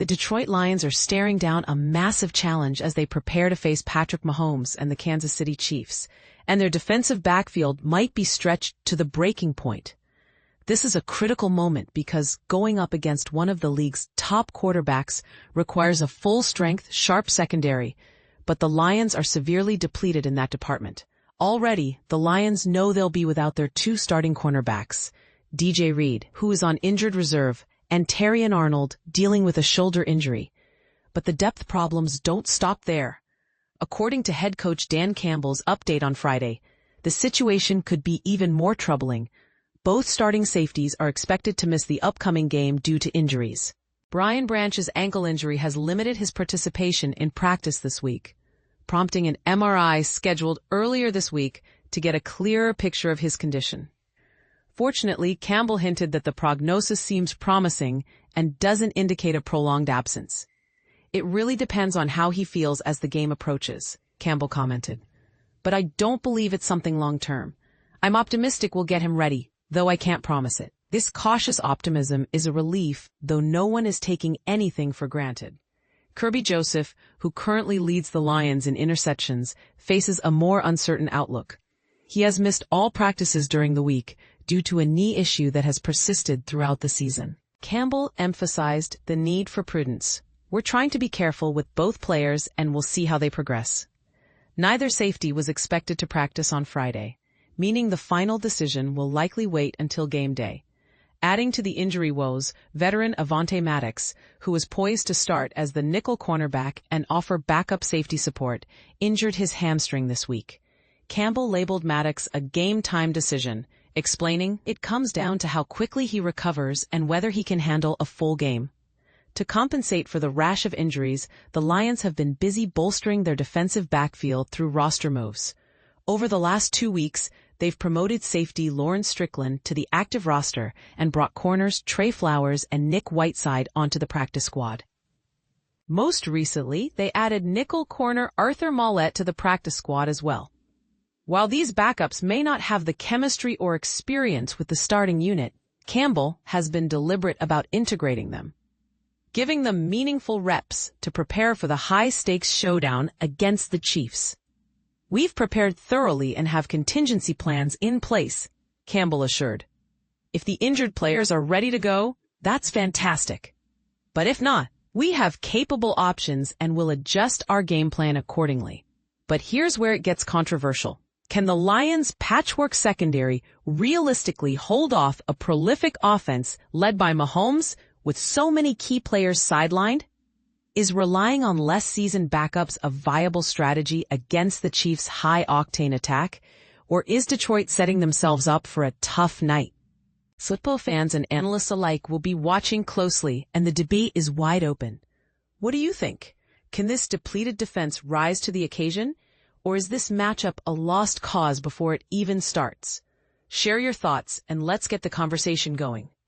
The Detroit Lions are staring down a massive challenge as they prepare to face Patrick Mahomes and the Kansas City Chiefs, and their defensive backfield might be stretched to the breaking point. This is a critical moment because going up against one of the league's top quarterbacks requires a full-strength, sharp secondary, but the Lions are severely depleted in that department. Already, the Lions know they'll be without their two starting cornerbacks, DJ Reed, who is on injured reserve, and Terrion Arnold, dealing with a shoulder injury. But the depth problems don't stop there. According to head coach Dan Campbell's update on Friday, the situation could be even more troubling. Both starting safeties are expected to miss the upcoming game due to injuries. Brian Branch's ankle injury has limited his participation in practice this week, prompting an MRI scheduled earlier this week to get a clearer picture of his condition. Fortunately, Campbell hinted that the prognosis seems promising and doesn't indicate a prolonged absence. It really depends on how he feels as the game approaches, Campbell commented. But I don't believe it's something long-term. I'm optimistic we'll get him ready, though I can't promise it. This cautious optimism is a relief, though no one is taking anything for granted. Kirby Joseph, who currently leads the Lions in interceptions, faces a more uncertain outlook. He has missed all practices during the week due to a knee issue that has persisted throughout the season. Campbell emphasized the need for prudence. We're trying to be careful with both players and we'll see how they progress. Neither safety was expected to practice on Friday, meaning the final decision will likely wait until game day. Adding to the injury woes, veteran Avonte Maddox, who was poised to start as the nickel cornerback and offer backup safety support, injured his hamstring this week. Campbell labeled Maddox a game-time decision, explaining, "It comes down to how quickly he recovers and whether he can handle a full game." To compensate for the rash of injuries, the Lions have been busy bolstering their defensive backfield through roster moves. Over the last 2 weeks, they've promoted safety Lawrence Strickland to the active roster and brought corners Trey Flowers and Nick Whiteside onto the practice squad. Most recently, they added nickel corner Arthur Mollett to the practice squad as well. While these backups may not have the chemistry or experience with the starting unit, Campbell has been deliberate about integrating them, giving them meaningful reps to prepare for the high-stakes showdown against the Chiefs. "We've prepared thoroughly and have contingency plans in place," Campbell assured. "If the injured players are ready to go, that's fantastic. But if not, we have capable options and will adjust our game plan accordingly." But here's where it gets controversial. Can the Lions' patchwork secondary realistically hold off a prolific offense led by Mahomes with so many key players sidelined? Is relying on less seasoned backups a viable strategy against the Chiefs' high-octane attack? Or is Detroit setting themselves up for a tough night? Football fans and analysts alike will be watching closely, and the debate is wide open. What do you think? Can this depleted defense rise to the occasion? Or is this matchup a lost cause before it even starts? Share your thoughts and let's get the conversation going.